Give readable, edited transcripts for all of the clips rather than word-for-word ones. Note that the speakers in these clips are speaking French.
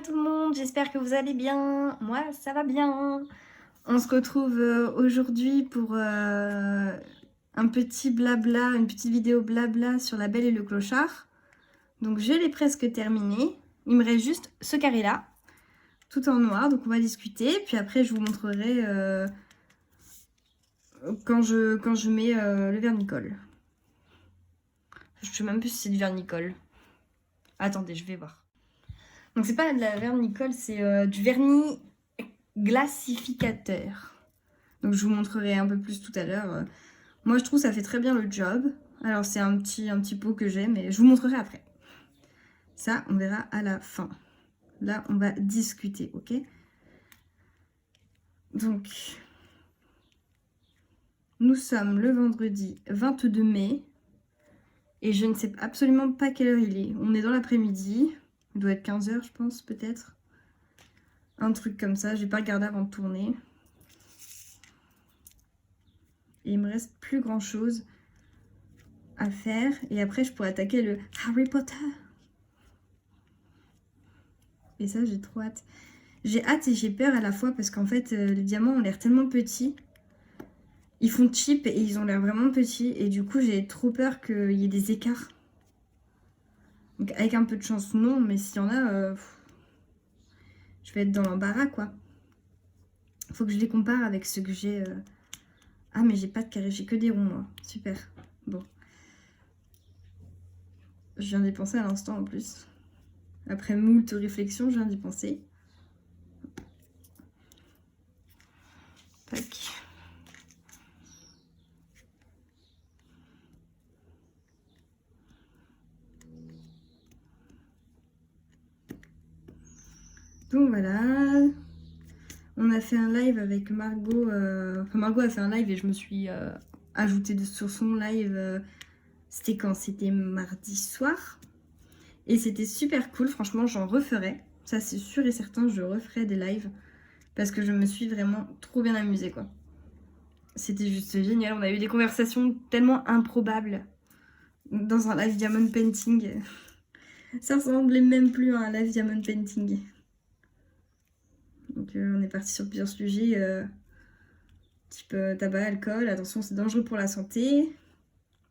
Hello tout le monde, j'espère que vous allez bien. Moi, ça va bien. On se retrouve aujourd'hui pour un petit blabla, une petite vidéo blabla sur La Belle et le Clochard. Donc je l'ai presque terminé. Il me reste juste ce carré-là, tout en noir. Donc on va discuter. Puis après, je vous montrerai quand je mets le vernicole. Je sais même plus si c'est du vernicole. Attendez, je vais voir. Donc c'est pas de la vernicole, c'est du vernis glacificateur. Donc je vous montrerai un peu plus tout à l'heure. Moi je trouve que ça fait très bien le job. Alors c'est un petit pot que j'ai, mais je vous montrerai après. Ça, on verra à la fin. Là, on va discuter, ok? Donc, nous sommes le vendredi 22 mai. Et je ne sais absolument pas quelle heure il est. On est dans l'après-midi. Il doit être 15 h, je pense, peut-être. Un truc comme ça. J'ai pas regardé avant de tourner. Et il me reste plus grand-chose à faire. Et après, je pourrais attaquer le Harry Potter. Et ça, j'ai trop hâte. J'ai hâte et j'ai peur à la fois parce qu'en fait, les diamants ont l'air tellement petits. Ils font cheap et ils ont l'air vraiment petits. Et du coup, j'ai trop peur qu'il y ait des écarts. Donc, avec un peu de chance, non. Mais s'il y en a, je vais être dans l'embarras, quoi. Faut que je les compare avec ceux que j'ai. Ah, mais j'ai pas de carré, j'ai que des ronds, moi. Super. Bon. Je viens d'y penser à l'instant, en plus. Après moult réflexions, je viens d'y penser. Tac. Donc voilà, on a fait un live avec Margot. Enfin, Margot a fait un live et je me suis ajoutée sur son live. C'était quand? C'était mardi soir. Et c'était super cool, franchement, j'en referai. Ça, c'est sûr et certain, je referai des lives. Parce que je me suis vraiment trop bien amusée, quoi. C'était juste génial. On a eu des conversations tellement improbables dans un live diamond painting. Ça ressemblait même plus à un live diamond painting. Donc on est parti sur plusieurs sujets, type tabac, alcool, attention c'est dangereux pour la santé,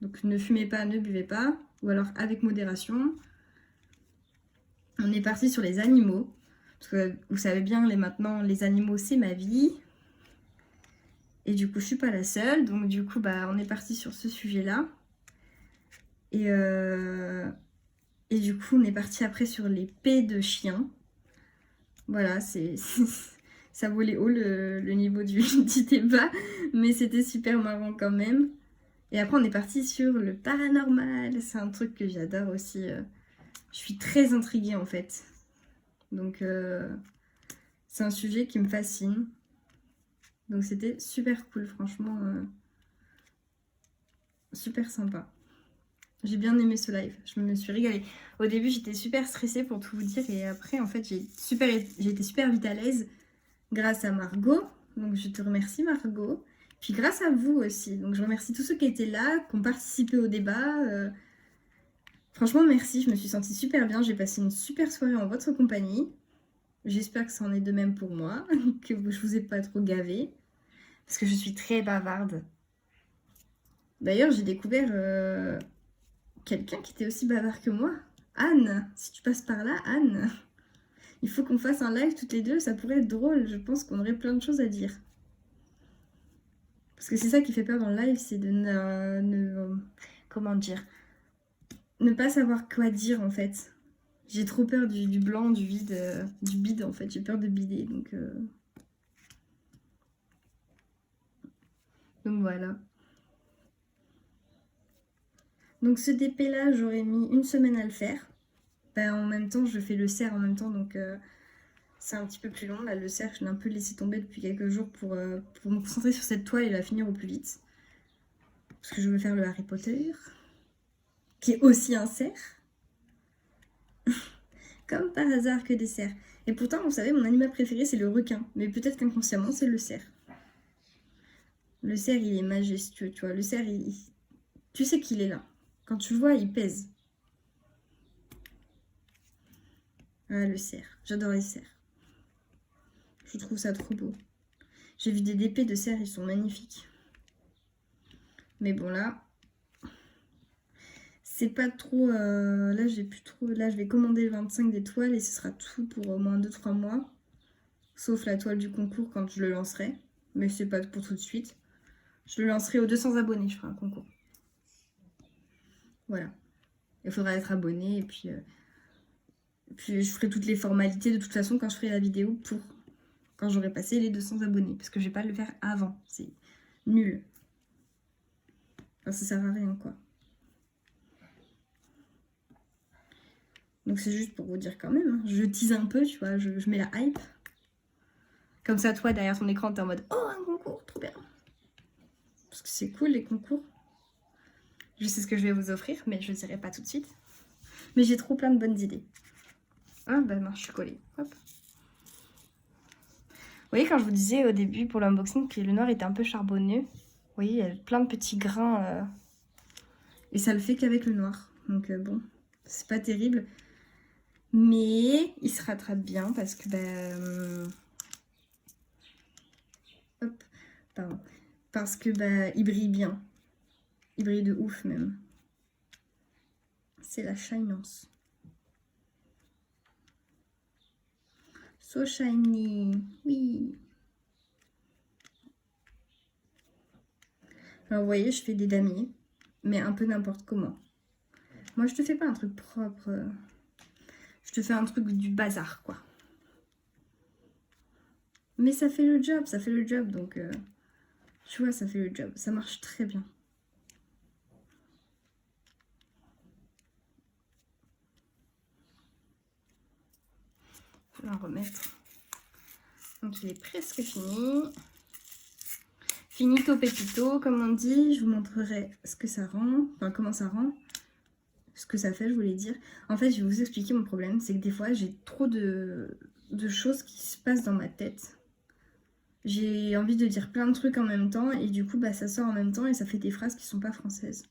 donc ne fumez pas, ne buvez pas, ou alors avec modération. On est parti sur les animaux, parce que vous savez bien, maintenant les animaux c'est ma vie, et du coup je suis pas la seule, donc du coup on est parti sur ce sujet-là. Et du coup on est parti après sur les pets de chiens. Voilà, ça volait haut le niveau du débat, mais c'était super marrant quand même. Et après, on est parti sur le paranormal. C'est un truc que j'adore aussi. Je suis très intriguée en fait. Donc, c'est un sujet qui me fascine. Donc, c'était super cool, franchement. Super sympa. J'ai bien aimé ce live. Je me suis régalée. Au début, j'étais super stressée pour tout vous dire. Et après, en fait, j'ai été super vite à l'aise grâce à Margot. Donc, je te remercie, Margot. Puis grâce à vous aussi. Donc, je remercie tous ceux qui étaient là, qui ont participé au débat. Franchement, merci, je me suis sentie super bien. J'ai passé une super soirée en votre compagnie. J'espère que ça en est de même pour moi, que je vous ai pas trop gavé. Parce que je suis très bavarde. D'ailleurs, j'ai découvert quelqu'un qui était aussi bavard que moi. Anne, si tu passes par là, Anne, il faut qu'on fasse un live toutes les deux, ça pourrait être drôle. Je pense qu'on aurait plein de choses à dire. Parce que c'est ça qui fait peur dans le live, c'est de comment dire, ne pas savoir quoi dire en fait. J'ai trop peur du blanc, du vide, du bide en fait. J'ai peur de bider, donc voilà. Donc ce DP là, j'aurais mis une semaine à le faire. En même temps, je fais le cerf en même temps, donc c'est un petit peu plus long. Là, le cerf, je l'ai un peu laissé tomber depuis quelques jours pour me concentrer sur cette toile et la finir au plus vite. Parce que je veux faire le Harry Potter, qui est aussi un cerf. Comme par hasard que des cerfs. Et pourtant, vous savez, mon animal préféré, c'est le requin. Mais peut-être qu'inconsciemment, c'est le cerf. Le cerf, il est majestueux, tu vois. Le cerf, tu sais qu'il est là. Quand tu le vois, il pèse. Ah, le cerf. J'adore les cerfs. Je trouve ça trop beau. J'ai vu des DP de cerfs, ils sont magnifiques. Mais bon, là, c'est pas trop... là, j'ai plus trop... Là, je vais commander le 25 des toiles et ce sera tout pour au moins 2-3 mois. Sauf la toile du concours quand je le lancerai. Mais c'est pas pour tout de suite. Je le lancerai aux 200 abonnés, je ferai un concours. Voilà. Il faudra être abonné et puis je ferai toutes les formalités de toute façon quand je ferai la vidéo pour quand j'aurai passé les 200 abonnés. Parce que je vais pas le faire avant. C'est nul. Enfin, ça sert à rien, quoi. Donc c'est juste pour vous dire quand même. Hein. Je tease un peu, tu vois. Je mets la hype. Comme ça, toi, derrière ton écran, t'es en mode « Oh, un concours, trop bien !» Parce que c'est cool, les concours. Je sais ce que je vais vous offrir, mais je ne dirai pas tout de suite. Mais j'ai trop plein de bonnes idées. Ah, bah non, je suis collée. Hop. Vous voyez, quand je vous disais au début pour l'unboxing que le noir était un peu charbonneux, vous voyez, il y a plein de petits grains. Et ça le fait qu'avec le noir. Donc bon, c'est pas terrible. Mais il se rattrape bien parce que... hop, pardon. Parce que il brille bien. Il brille de ouf même. C'est la shinance. So shiny. Oui. Alors vous voyez, je fais des damiers. Mais un peu n'importe comment. Moi, je te fais pas un truc propre. Je te fais un truc du bazar, quoi. Mais ça fait le job, donc... tu vois, ça fait le job. Ça marche très bien. Je vais en remettre. Donc, il est presque fini. Finito pepito, comme on dit. Je vous montrerai ce que ça rend. Enfin, comment ça rend. Ce que ça fait, je voulais dire. En fait, je vais vous expliquer mon problème. C'est que des fois, j'ai trop de choses qui se passent dans ma tête. J'ai envie de dire plein de trucs en même temps. Et du coup, ça sort en même temps et ça fait des phrases qui sont pas françaises.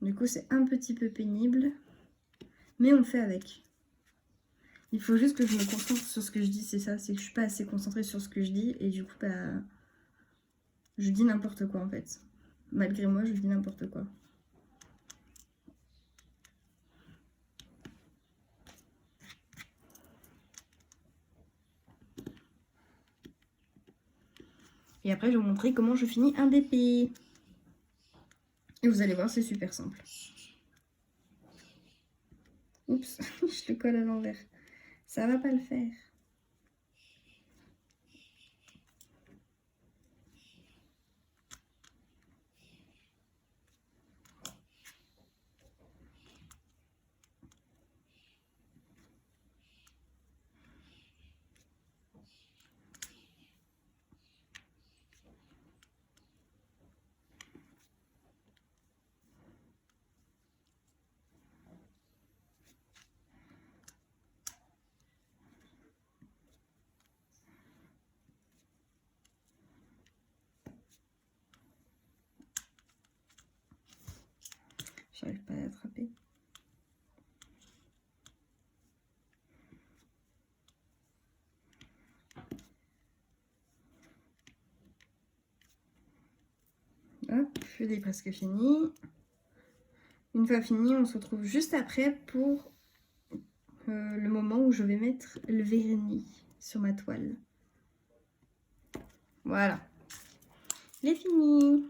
Du coup, c'est un petit peu pénible. Mais on fait avec. Il faut juste que je me concentre sur ce que je dis, c'est ça. C'est que je suis pas assez concentrée sur ce que je dis. Et du coup, je dis n'importe quoi en fait. Malgré moi, je dis n'importe quoi. Et après, je vais vous montrer comment je finis un DP. Et vous allez voir, c'est super simple. Oups, je le colle à l'envers. Ça va pas le faire. J'arrive pas à l'attraper. Hop, il est presque fini. Une fois fini, on se retrouve juste après pour le moment où je vais mettre le vernis sur ma toile. Voilà. Il est fini.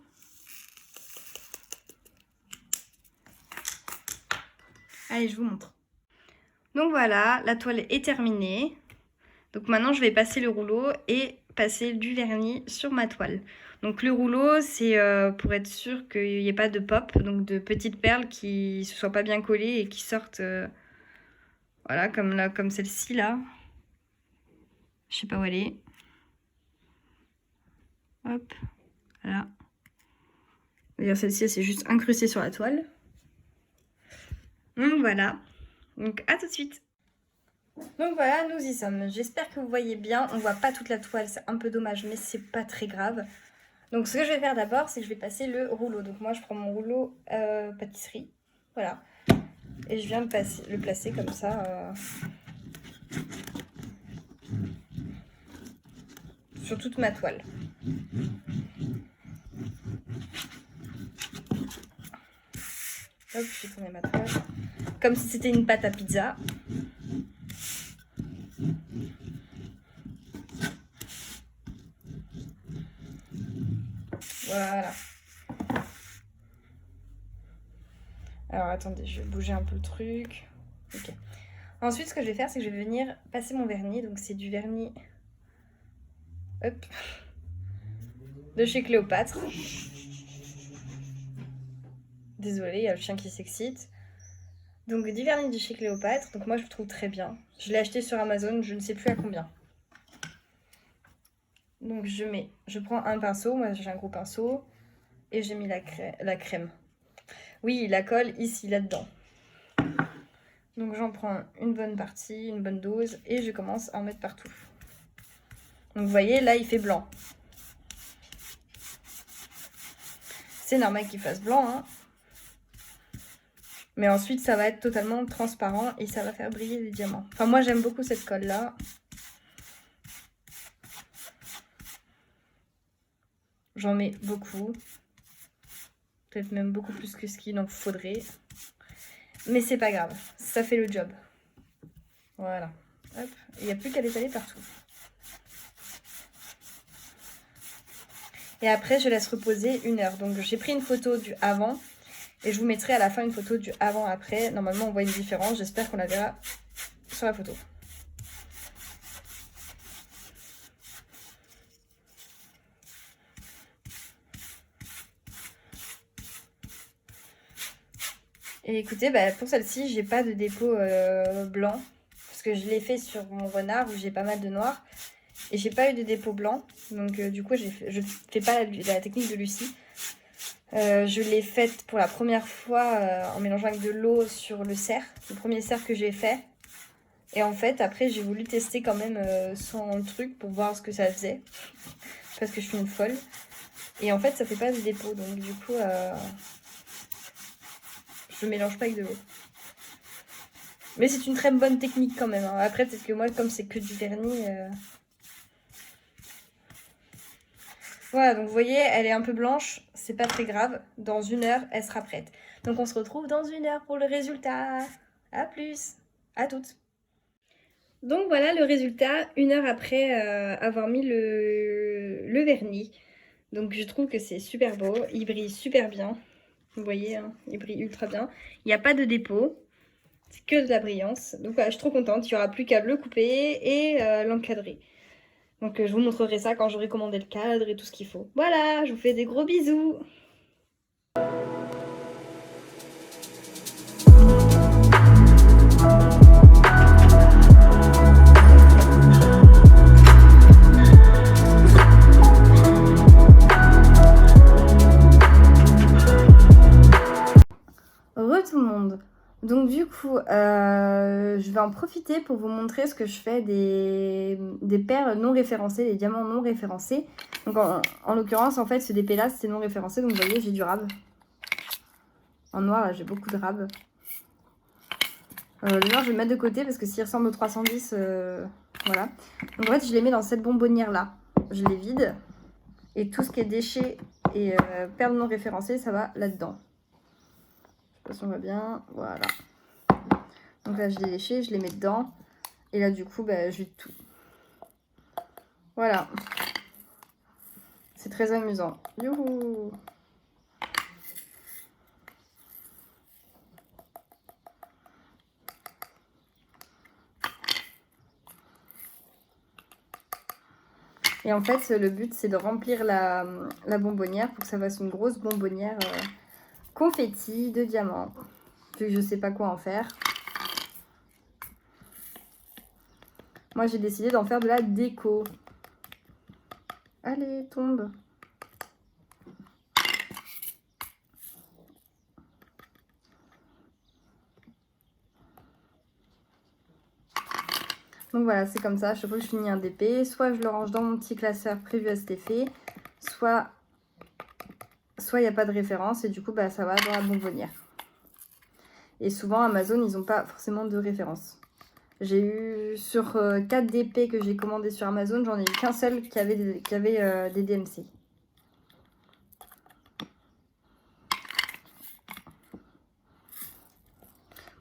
Allez, je vous montre. Donc voilà, la toile est terminée. Donc maintenant, je vais passer le rouleau et passer du vernis sur ma toile. Donc le rouleau, c'est pour être sûr qu'il n'y ait pas de pop, donc de petites perles qui ne se soient pas bien collées et qui sortent, voilà, comme celle-ci là. Je sais pas où elle est. Hop, voilà. D'ailleurs, celle-ci, elle s'est juste incrustée sur la toile. Donc voilà. Donc à tout de suite. Donc voilà, nous y sommes. J'espère que vous voyez bien. On voit pas toute la toile, c'est un peu dommage, mais c'est pas très grave. Donc ce que je vais faire d'abord, c'est que je vais passer le rouleau. Donc moi, je prends mon rouleau pâtisserie. Voilà. Et je viens de le placer comme ça sur toute ma toile. Hop, j'ai tourné ma toile. Comme si c'était une pâte à pizza. Voilà. Alors attendez, je vais bouger un peu le truc. Ok. Ensuite, ce que je vais faire, c'est que je vais venir passer mon vernis. Donc c'est du vernis, hop, de chez Cléopâtre. Désolée, il y a le chien qui s'excite. Donc du vernis de chez Cléopâtre. Donc moi, je le trouve très bien. Je l'ai acheté sur Amazon, je ne sais plus à combien. Donc je prends un pinceau, moi j'ai un gros pinceau, et j'ai mis la crème. Oui, la colle ici, là-dedans. Donc j'en prends une bonne partie, une bonne dose, et je commence à en mettre partout. Donc vous voyez, là il fait blanc. C'est normal qu'il fasse blanc, hein. Mais ensuite ça va être totalement transparent et ça va faire briller les diamants. Enfin moi j'aime beaucoup cette colle là. J'en mets beaucoup. Peut-être même beaucoup plus que ce qu'il en faudrait. Mais c'est pas grave, ça fait le job. Voilà. Hop. Il n'y a plus qu'à l'étaler partout. Et après, je laisse reposer 1 heure. Donc, j'ai pris une photo du avant. Et je vous mettrai à la fin une photo du avant-après. Normalement, on voit une différence. J'espère qu'on la verra sur la photo. Et écoutez, pour celle-ci, j'ai pas de dépôt blanc. Parce que je l'ai fait sur mon renard où j'ai pas mal de noir. Et j'ai pas eu de dépôt blanc. Donc du coup, je fais pas la technique de Lucie. Je l'ai faite pour la première fois en mélangeant avec de l'eau sur le cerf. Le premier cerf que j'ai fait. Et en fait, après, j'ai voulu tester quand même sans le truc pour voir ce que ça faisait. Parce que je suis une folle. Et en fait, ça fait pas de dépôt. Donc du coup, je mélange pas avec de l'eau. Mais c'est une très bonne technique quand même. Hein. Après, peut-être que moi, comme c'est que du vernis... Voilà, donc vous voyez, elle est un peu blanche. C'est pas très grave. Dans 1 heure, elle sera prête. Donc on se retrouve dans 1 heure pour le résultat. À plus. À toutes. Donc voilà le résultat, 1 heure après avoir mis le vernis. Donc je trouve que c'est super beau. Il brille super bien. Vous voyez, hein, il brille ultra bien. Il n'y a pas de dépôt. C'est que de la brillance. Donc voilà, je suis trop contente. Il n'y aura plus qu'à le couper et l'encadrer. Donc je vous montrerai ça quand j'aurai commandé le cadre et tout ce qu'il faut. Voilà, je vous fais des gros bisous. Re tout le monde. Donc du coup, je vais en profiter pour vous montrer ce que je fais des perles non référencées, des diamants non référencés. Donc en l'occurrence, en fait, ce DP là, c'est non référencé. Donc vous voyez, j'ai du rab. En noir, là, j'ai beaucoup de rab. Le noir, je vais le mettre de côté parce que s'il ressemble au 310, voilà. Donc en fait, je les mets dans cette bonbonnière là. Je les vide. Et tout ce qui est déchets et perles non référencées, ça va là-dedans. Je sais pas si on voit bien. Voilà. Donc là, je les déchets, je les mets dedans. Et là, du coup, je vide tout. Voilà. C'est très amusant. Youhou! Et en fait, le but, c'est de remplir la bonbonnière pour que ça fasse une grosse bonbonnière confetti de diamants. Vu que je sais pas quoi en faire. Moi, j'ai décidé d'en faire de la déco. Allez, tombe. Donc voilà, c'est comme ça. À chaque fois que je finis un DP, soit je le range dans mon petit classeur prévu à cet effet, soit il n'y a pas de référence et du coup, ça va dans la bonbonnière. Et souvent, Amazon, ils n'ont pas forcément de référence. J'ai eu sur 4 DP que j'ai commandé sur Amazon, j'en ai eu qu'un seul qui avait des DMC.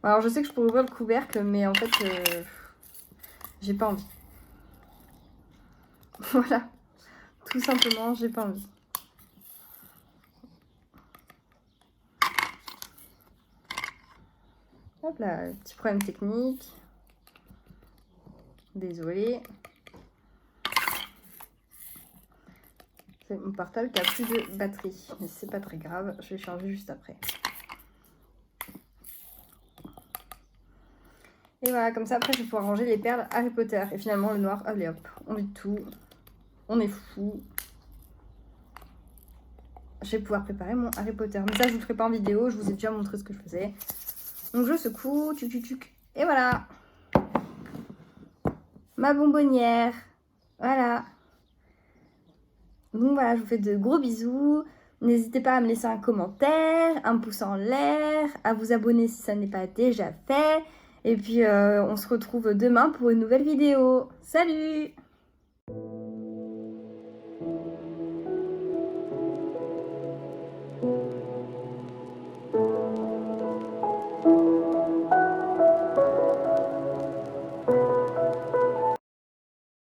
Alors je sais que je pourrais ouvrir le couvercle, mais en fait, j'ai pas envie. Voilà, tout simplement, j'ai pas envie. Hop là, petit problème technique. Désolée. C'est mon portable qui a plus de batterie, mais c'est pas très grave, je vais changer juste après. Et voilà, comme ça après je vais pouvoir ranger les perles Harry Potter. Et finalement le noir, allez hop, on vide tout. On est fou. Je vais pouvoir préparer mon Harry Potter. Mais ça je vous le ferai pas en vidéo, je vous ai déjà montré ce que je faisais. Donc je secoue, tuc tuc tuc. Et voilà. Ma bonbonnière. Voilà. Donc voilà, je vous fais de gros bisous. N'hésitez pas à me laisser un commentaire, un pouce en l'air, à vous abonner si ça n'est pas déjà fait. Et puis on se retrouve demain pour une nouvelle vidéo. Salut!